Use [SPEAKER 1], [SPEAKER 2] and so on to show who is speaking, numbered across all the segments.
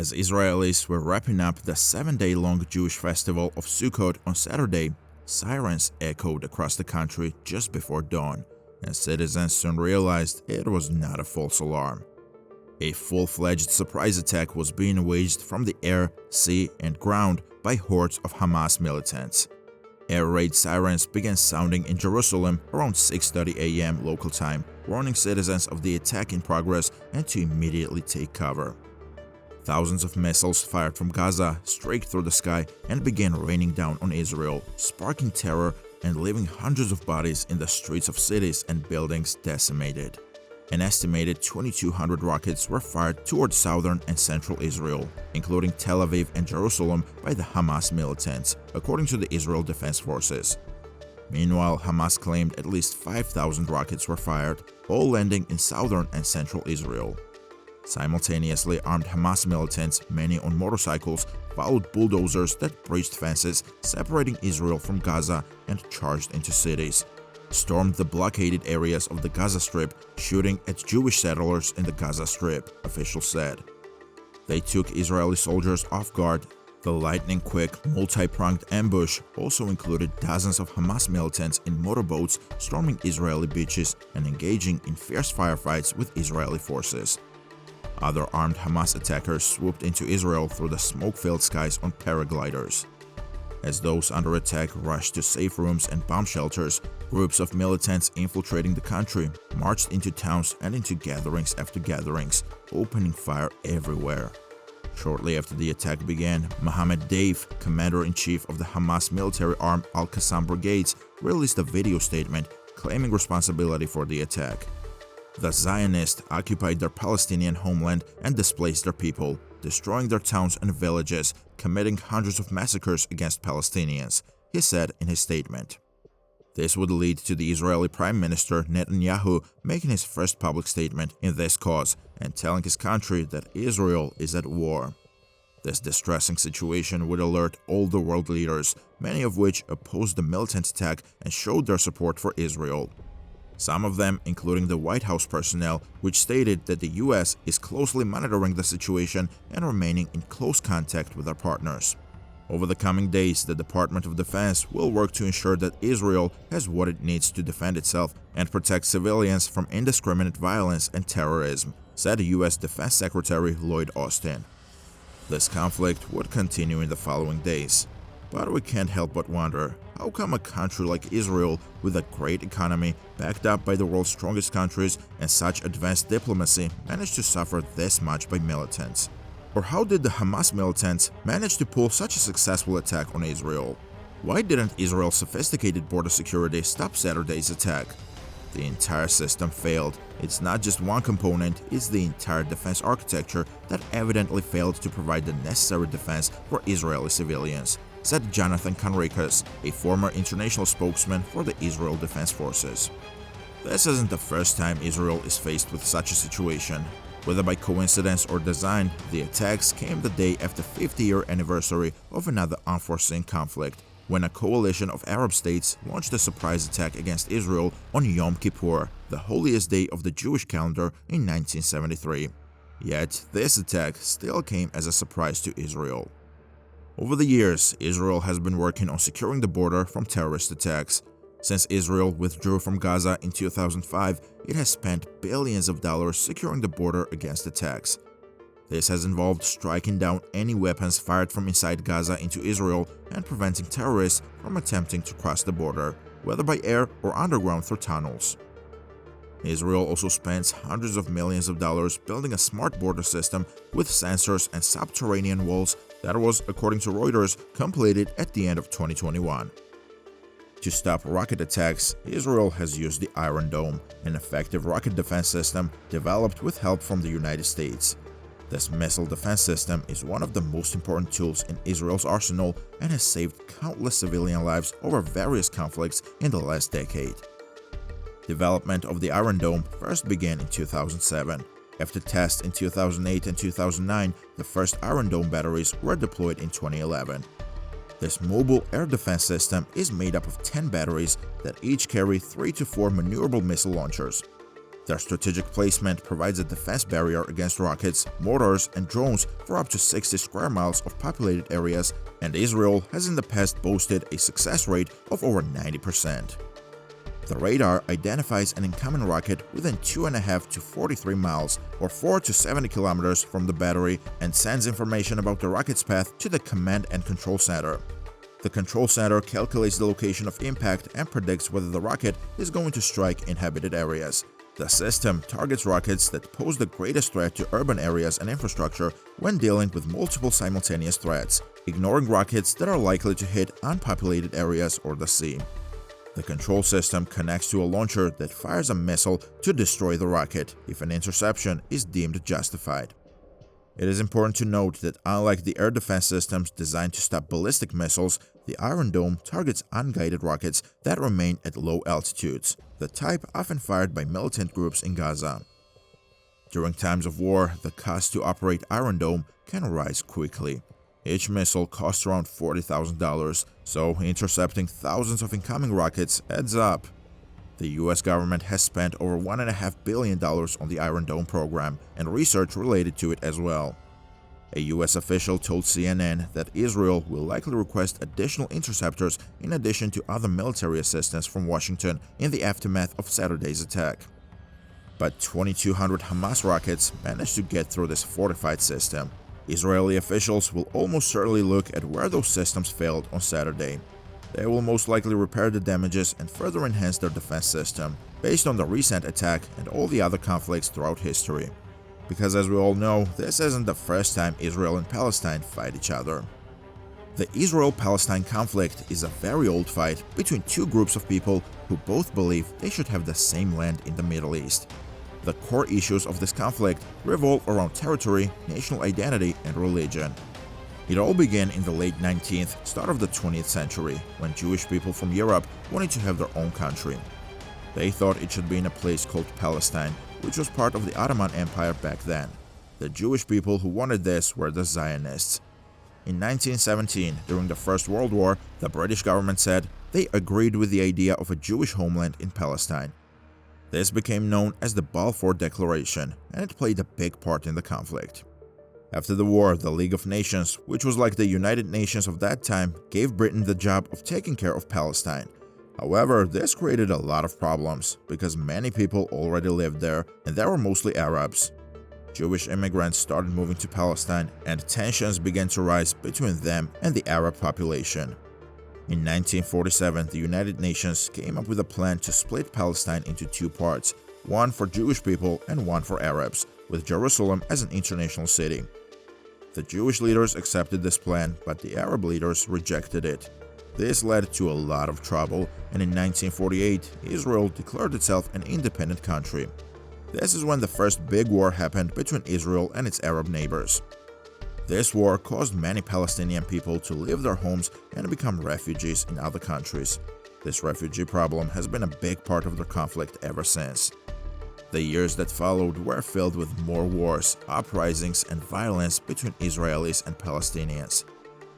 [SPEAKER 1] As Israelis were wrapping up the 7-day-long Jewish festival of Sukkot on Saturday, sirens echoed across the country just before dawn, and citizens soon realized it was not a false alarm. A full-fledged surprise attack was being waged from the air, sea, and ground by hordes of Hamas militants. Air raid sirens began sounding in Jerusalem around 6:30 a.m. local time, warning citizens of the attack in progress and to immediately take cover. Thousands of missiles fired from Gaza streaked through the sky and began raining down on Israel, sparking terror and leaving hundreds of bodies in the streets of cities and buildings decimated. An estimated 2,200 rockets were fired toward southern and central Israel, including Tel Aviv and Jerusalem, by the Hamas militants, according to the Israel Defense Forces. Meanwhile, Hamas claimed at least 5,000 rockets were fired, all landing in southern and central Israel. Simultaneously, armed Hamas militants, many on motorcycles, followed bulldozers that breached fences separating Israel from Gaza and charged into cities, stormed the blockaded areas of the Gaza Strip, shooting at Jewish settlers in the Gaza Strip, officials said. They took Israeli soldiers off guard. The lightning-quick, multi-pronged ambush also included dozens of Hamas militants in motorboats storming Israeli beaches and engaging in fierce firefights with Israeli forces. Other armed Hamas attackers swooped into Israel through the smoke-filled skies on paragliders. As those under attack rushed to safe rooms and bomb shelters, groups of militants infiltrating the country marched into towns and into gatherings after gatherings, opening fire everywhere. Shortly after the attack began, Mohammed Deif, commander-in-chief of the Hamas military arm Al-Qassam Brigades, released a video statement claiming responsibility for the attack. The Zionists occupied their Palestinian homeland and displaced their people, destroying their towns and villages, committing hundreds of massacres against Palestinians, he said in his statement. This would lead to the Israeli Prime Minister Netanyahu making his first public statement in this cause and telling his country that Israel is at war. This distressing situation would alert all the world leaders, many of which opposed the militant attack and showed their support for Israel. Some of them, including the White House personnel, which stated that the US is closely monitoring the situation and remaining in close contact with our partners. Over the coming days, the Department of Defense will work to ensure that Israel has what it needs to defend itself and protect civilians from indiscriminate violence and terrorism, said US Defense Secretary Lloyd Austin. This conflict would continue in the following days. But we can't help but wonder, how come a country like Israel, with a great economy, backed up by the world's strongest countries and such advanced diplomacy, managed to suffer this much by militants? Or how did the Hamas militants manage to pull such a successful attack on Israel? Why didn't Israel's sophisticated border security stop Saturday's attack? The entire system failed. It's not just one component, it's the entire defense architecture that evidently failed to provide the necessary defense for Israeli civilians, said Jonathan Conricus, a former international spokesman for the Israel Defense Forces. This isn't the first time Israel is faced with such a situation. Whether by coincidence or design, the attacks came the day after the 50-year anniversary of another unforeseen conflict, when a coalition of Arab states launched a surprise attack against Israel on Yom Kippur, the holiest day of the Jewish calendar, in 1973. Yet, this attack still came as a surprise to Israel. Over the years, Israel has been working on securing the border from terrorist attacks. Since Israel withdrew from Gaza in 2005, it has spent billions of dollars securing the border against attacks. This has involved striking down any weapons fired from inside Gaza into Israel and preventing terrorists from attempting to cross the border, whether by air or underground through tunnels. Israel also spends hundreds of millions of dollars building a smart border system with sensors and subterranean walls that was, according to Reuters, completed at the end of 2021. To stop rocket attacks, Israel has used the Iron Dome, an effective rocket defense system developed with help from the United States. This missile defense system is one of the most important tools in Israel's arsenal and has saved countless civilian lives over various conflicts in the last decade. Development of the Iron Dome first began in 2007. After tests in 2008 and 2009, the first Iron Dome batteries were deployed in 2011. This mobile air defense system is made up of 10 batteries that each carry 3 to 4 maneuverable missile launchers. Their strategic placement provides a defense barrier against rockets, mortars, and drones for up to 60 square miles of populated areas, and Israel has in the past boasted a success rate of over 90%. The radar identifies an incoming rocket within 2.5 to 43 miles or 4 to 70 kilometers from the battery and sends information about the rocket's path to the command and control center. The control center calculates the location of impact and predicts whether the rocket is going to strike inhabited areas. The system targets rockets that pose the greatest threat to urban areas and infrastructure when dealing with multiple simultaneous threats, ignoring rockets that are likely to hit unpopulated areas or the sea. The control system connects to a launcher that fires a missile to destroy the rocket if an interception is deemed justified. It is important to note that unlike the air defense systems designed to stop ballistic missiles, the Iron Dome targets unguided rockets that remain at low altitudes, the type often fired by militant groups in Gaza. During times of war, the cost to operate Iron Dome can rise quickly. Each missile costs around $40,000, so intercepting thousands of incoming rockets adds up. The US government has spent over $1.5 billion on the Iron Dome program and research related to it as well. A US official told CNN that Israel will likely request additional interceptors in addition to other military assistance from Washington in the aftermath of Saturday's attack. But 2,200 Hamas rockets managed to get through this fortified system. Israeli officials will almost certainly look at where those systems failed on Saturday. They will most likely repair the damages and further enhance their defense system, based on the recent attack and all the other conflicts throughout history. Because as we all know, this isn't the first time Israel and Palestine fight each other. The Israel-Palestine conflict is a very old fight between two groups of people who both believe they should have the same land in the Middle East. The core issues of this conflict revolve around territory, national identity, and religion. It all began in the late 19th, start of the 20th century, when Jewish people from Europe wanted to have their own country. They thought it should be in a place called Palestine, which was part of the Ottoman Empire back then. The Jewish people who wanted this were the Zionists. In 1917, during the First World War, the British government said they agreed with the idea of a Jewish homeland in Palestine. This became known as the Balfour Declaration, and it played a big part in the conflict. After the war, the League of Nations, which was like the United Nations of that time, gave Britain the job of taking care of Palestine. However, this created a lot of problems, because many people already lived there, and they were mostly Arabs. Jewish immigrants started moving to Palestine, and tensions began to rise between them and the Arab population. In 1947, the United Nations came up with a plan to split Palestine into two parts, one for Jewish people and one for Arabs, with Jerusalem as an international city. The Jewish leaders accepted this plan, but the Arab leaders rejected it. This led to a lot of trouble, and in 1948, Israel declared itself an independent country. This is when the first big war happened between Israel and its Arab neighbors. This war caused many Palestinian people to leave their homes and become refugees in other countries. This refugee problem has been a big part of the conflict ever since. The years that followed were filled with more wars, uprisings, and violence between Israelis and Palestinians.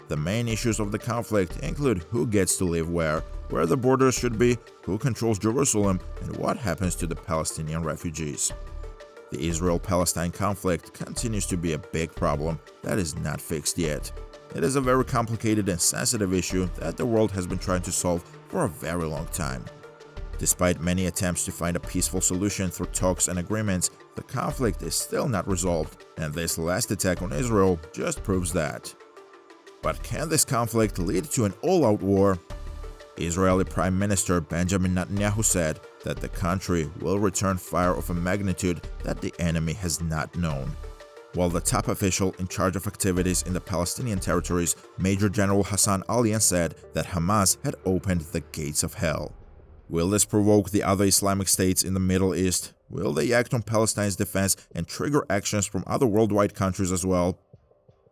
[SPEAKER 1] The main issues of the conflict include who gets to live where the borders should be, who controls Jerusalem, and what happens to the Palestinian refugees. The Israel-Palestine conflict continues to be a big problem that is not fixed yet. It is a very complicated and sensitive issue that the world has been trying to solve for a very long time. Despite many attempts to find a peaceful solution through talks and agreements, the conflict is still not resolved, and this last attack on Israel just proves that. But can this conflict lead to an all-out war? Israeli Prime Minister Benjamin Netanyahu said that the country will return fire of a magnitude that the enemy has not known. While the top official in charge of activities in the Palestinian territories, Major General Hassan Alian, said that Hamas had opened the gates of hell. Will this provoke the other Islamic states in the Middle East? Will they act on Palestine's defense and trigger actions from other worldwide countries as well?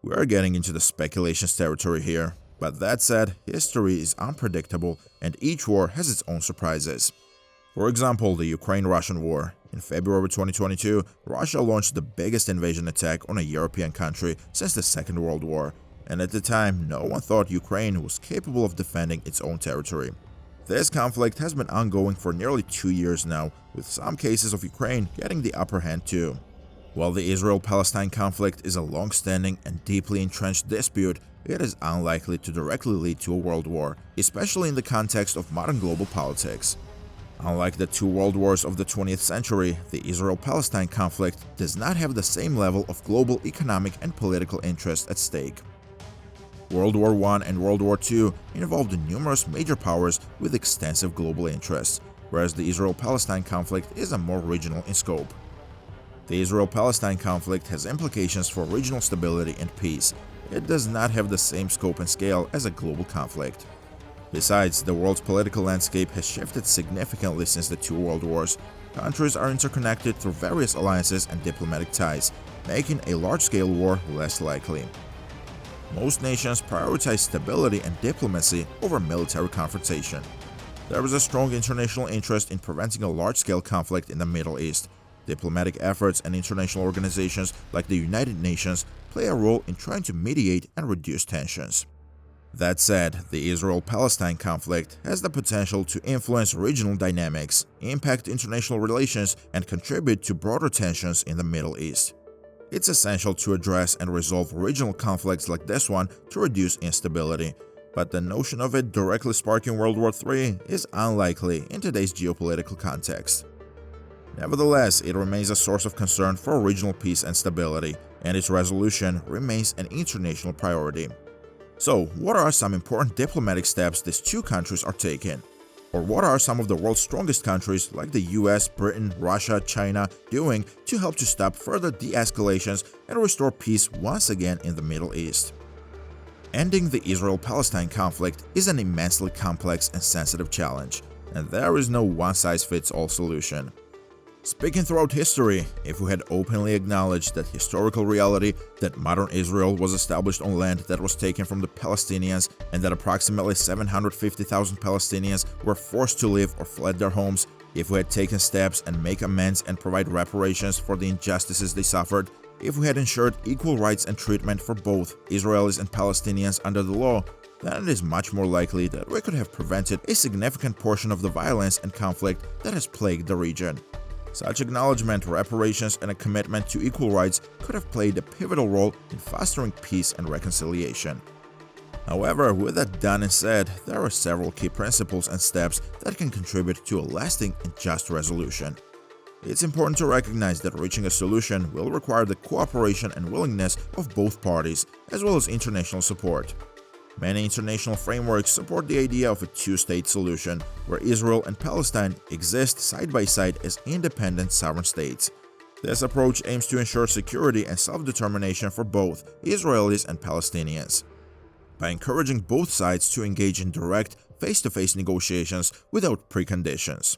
[SPEAKER 1] We are getting into the speculations territory here. But that said, history is unpredictable and each war has its own surprises. For example, the Ukraine-Russian War. In February 2022, Russia launched the biggest invasion attack on a European country since the Second World War, and at the time, no one thought Ukraine was capable of defending its own territory. This conflict has been ongoing for nearly 2 years now, with some cases of Ukraine getting the upper hand too. While the Israel-Palestine conflict is a long-standing and deeply entrenched dispute, it is unlikely to directly lead to a world war, especially in the context of modern global politics. Unlike the two world wars of the 20th century, the Israel-Palestine conflict does not have the same level of global economic and political interest at stake. World War I and World War II involved numerous major powers with extensive global interests, whereas the Israel-Palestine conflict is more regional in scope. The Israel-Palestine conflict has implications for regional stability and peace. It does not have the same scope and scale as a global conflict. Besides, the world's political landscape has shifted significantly since the two world wars. Countries are interconnected through various alliances and diplomatic ties, making a large-scale war less likely. Most nations prioritize stability and diplomacy over military confrontation. There is a strong international interest in preventing a large-scale conflict in the Middle East. Diplomatic efforts and international organizations like the United Nations play a role in trying to mediate and reduce tensions. That said, the Israel-Palestine conflict has the potential to influence regional dynamics, impact international relations, and contribute to broader tensions in the Middle East. It's essential to address and resolve regional conflicts like this one to reduce instability, but the notion of it directly sparking World War III is unlikely in today's geopolitical context. Nevertheless, it remains a source of concern for regional peace and stability, and its resolution remains an international priority. So, what are some important diplomatic steps these two countries are taking? Or what are some of the world's strongest countries like the US, Britain, Russia, China doing to help to stop further de-escalations and restore peace once again in the Middle East? Ending the Israel-Palestine conflict is an immensely complex and sensitive challenge, and there is no one-size-fits-all solution. Speaking throughout history, if we had openly acknowledged that historical reality that modern Israel was established on land that was taken from the Palestinians and that approximately 750,000 Palestinians were forced to leave or fled their homes, if we had taken steps and make amends and provide reparations for the injustices they suffered, if we had ensured equal rights and treatment for both Israelis and Palestinians under the law, then it is much more likely that we could have prevented a significant portion of the violence and conflict that has plagued the region. Such acknowledgement, reparations, and a commitment to equal rights could have played a pivotal role in fostering peace and reconciliation. However, with that done and said, there are several key principles and steps that can contribute to a lasting and just resolution. It's important to recognize that reaching a solution will require the cooperation and willingness of both parties, as well as international support. Many international frameworks support the idea of a two-state solution, where Israel and Palestine exist side by side as independent sovereign states. This approach aims to ensure security and self-determination for both Israelis and Palestinians. By encouraging both sides to engage in direct, face-to-face negotiations without preconditions.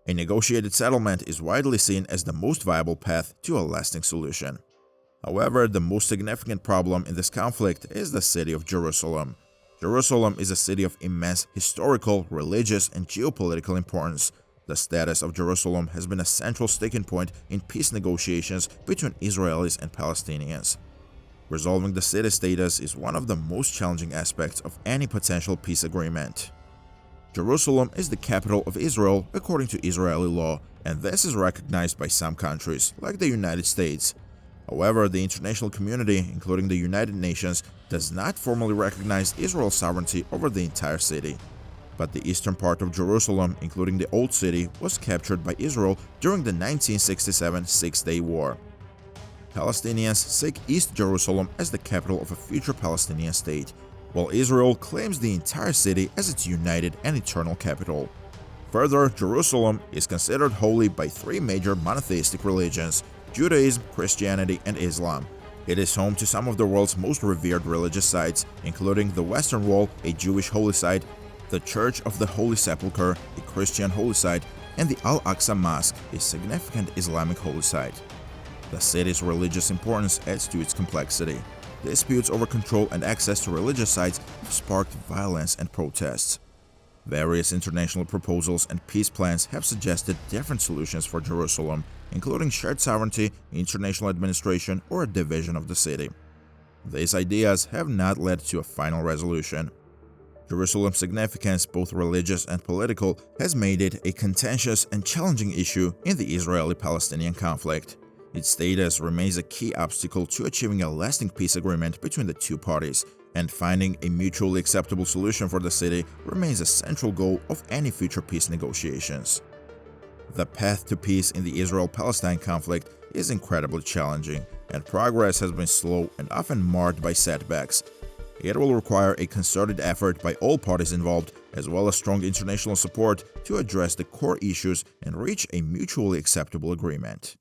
[SPEAKER 1] A negotiated settlement is widely seen as the most viable path to a lasting solution. However, the most significant problem in this conflict is the city of Jerusalem. Jerusalem is a city of immense historical, religious, and geopolitical importance. The status of Jerusalem has been a central sticking point in peace negotiations between Israelis and Palestinians. Resolving the city status is one of the most challenging aspects of any potential peace agreement. Jerusalem is the capital of Israel according to Israeli law, and this is recognized by some countries, like the United States. However, the international community, including the United Nations, does not formally recognize Israel's sovereignty over the entire city. But the eastern part of Jerusalem, including the Old City, was captured by Israel during the 1967 Six-Day War. Palestinians seek East Jerusalem as the capital of a future Palestinian state, while Israel claims the entire city as its united and eternal capital. Further, Jerusalem is considered holy by three major monotheistic religions: Judaism, Christianity, and Islam. It is home to some of the world's most revered religious sites, including the Western Wall, a Jewish holy site, the Church of the Holy Sepulchre, a Christian holy site, and the Al-Aqsa Mosque, a significant Islamic holy site. The city's religious importance adds to its complexity. Disputes over control and access to religious sites have sparked violence and protests. Various international proposals and peace plans have suggested different solutions for Jerusalem, including shared sovereignty, international administration, or a division of the city. These ideas have not led to a final resolution. Jerusalem's significance, both religious and political, has made it a contentious and challenging issue in the Israeli-Palestinian conflict. Its status remains a key obstacle to achieving a lasting peace agreement between the two parties, and finding a mutually acceptable solution for the city remains a central goal of any future peace negotiations. The path to peace in the Israel-Palestine conflict is incredibly challenging, and progress has been slow and often marked by setbacks. It will require a concerted effort by all parties involved, as well as strong international support to address the core issues and reach a mutually acceptable agreement.